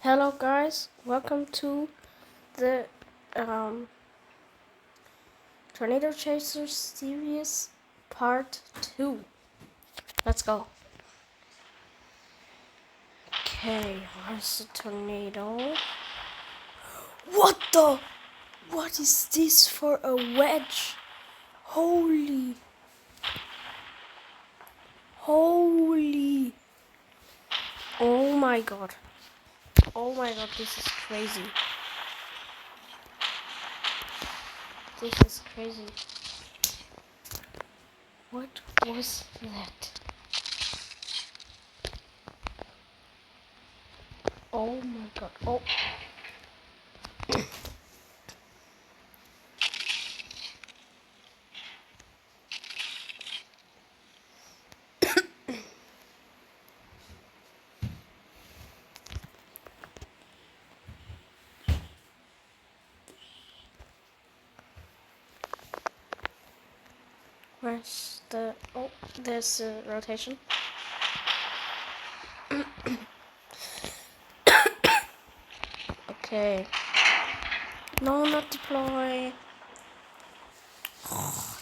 Hello guys, welcome to the Tornado Chasers series part 2. Let's go. Okay, where's the tornado? What is this for a wedge? Holy. Oh my god, this is crazy. What was that? Oh my god. Oh. Where's the... Oh, there's the rotation. Okay. No, not deploy. Oh,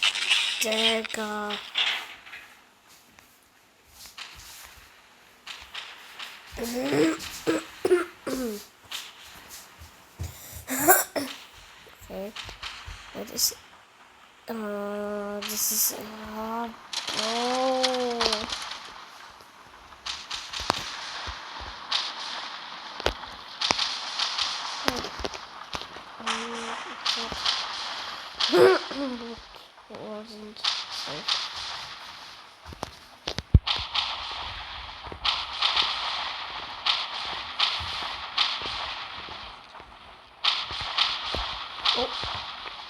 dagger. Okay. What is... this is... oh. It wasn't safe.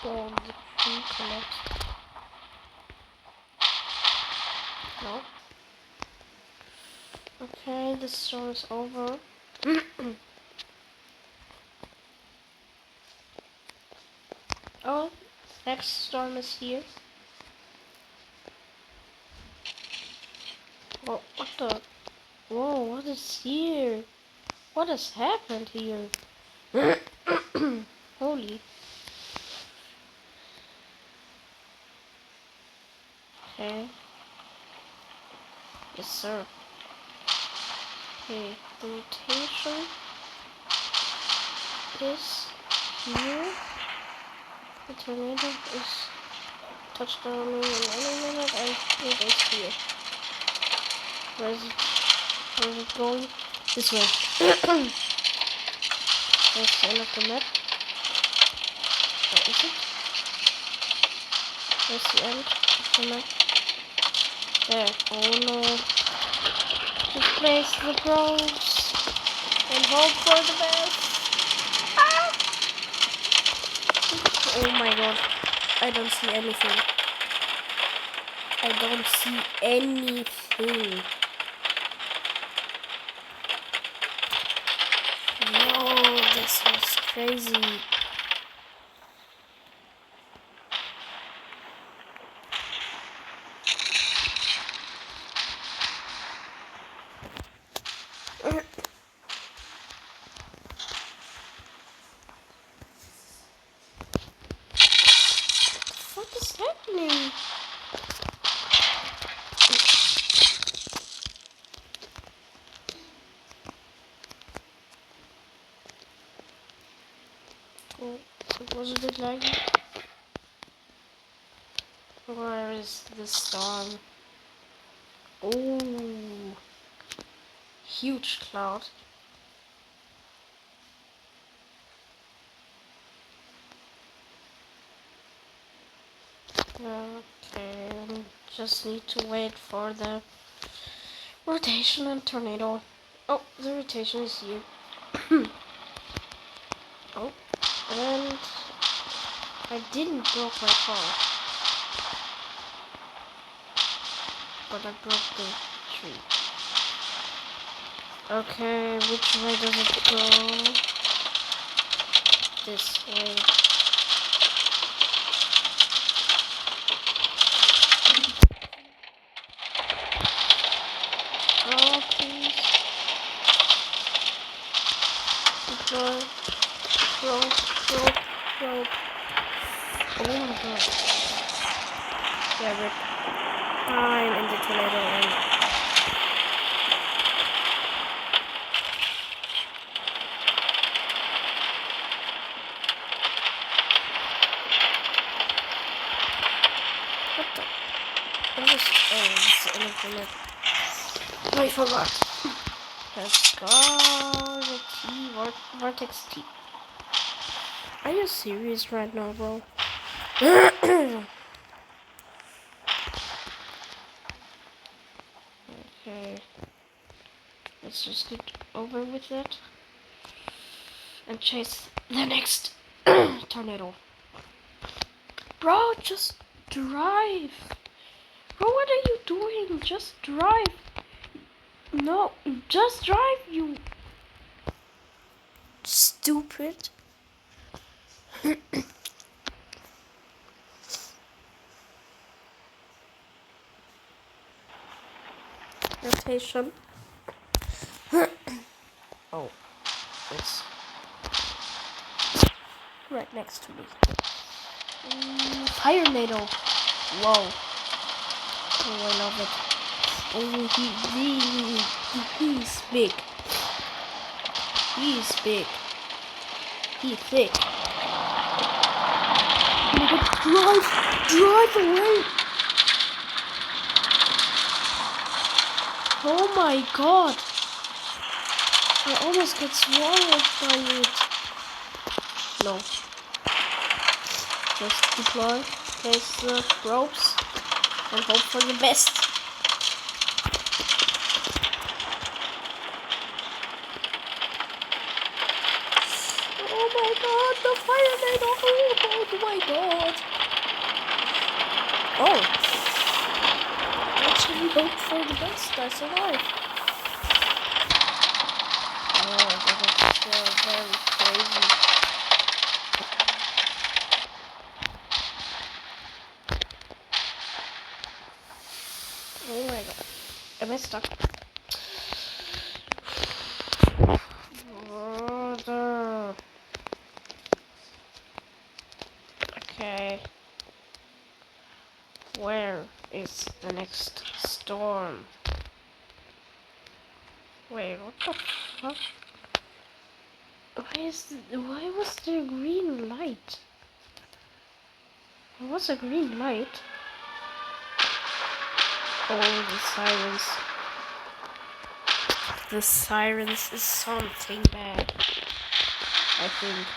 Oh, the tree collapsed. No. Okay, the storm is over. Oh, next storm is here. Oh, what the? Whoa, what is here? What has happened here? Holy. Okay. Yes, sir. Okay, the rotation is here. The tornado is touchdowning in any minute, and it is here. Where is it? Where is it going? This way. That's the end of the map. What is it? That's the end of the map. There. Oh no. Just place the probes and hope for the best. Ah! Oh my god. I don't see anything. No, this was crazy. What is happening? Oh, it wasn't it like it? Where is the storm? Oh, huge cloud. Okay, just need to wait for the rotation and tornado. Oh, the rotation is here. Oh, and I didn't broke my car, but I broke the tree. Okay, which way does it go? This way. Oh, please. Rope. Oh my god. Yeah, but I'm in the tornado and what the? What is, oh, it's the internet. I forgot. Let's go. The T, Vortex T. Are you serious right now, bro? Okay. Let's just get over with it and chase the next tornado. Bro, just drive. Bro, what are you doing? Just drive. No, just drive, you stupid. Rotation. Oh, it's right next to me. Fire NATO. Whoa. Oh, I love it. Oh, he's big. He's big. He's thick. Oh my god, drive away. Oh my god. I almost got swallowed by it. No. Just deploy, place the ropes, and hope for the best. Oh my god, the fire made off. Oh my god. Oh. Actually hope for the best. I survived. Oh, that is very crazy. Oh my god. Am I stuck? Brother. Okay. Where is the next storm? Wait, what the fuck? Why was there a green light? There was a green light. Oh, the sirens. The sirens is something bad, I think.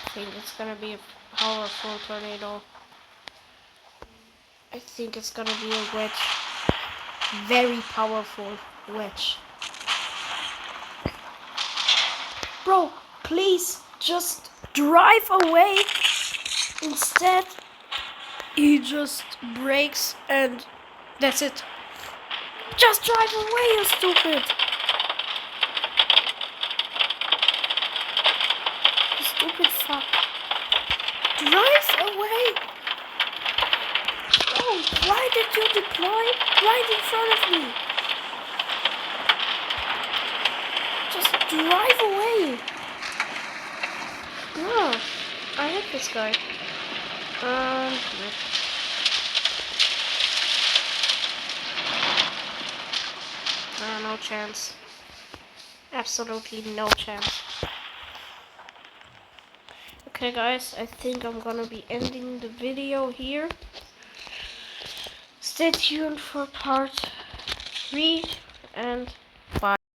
I think it's gonna be a powerful tornado. I think it's gonna be a wedge. Very powerful wedge. Bro, please just drive away. Instead, he just brakes and that's it. Just drive away, you stupid. You stupid fuck. Drive away. Oh, why did you deploy right in front of me? Just drive away. No, I hate this guy. No chance. Absolutely no chance. Okay guys, I think I'm gonna be ending the video here. Stay tuned for part 3 and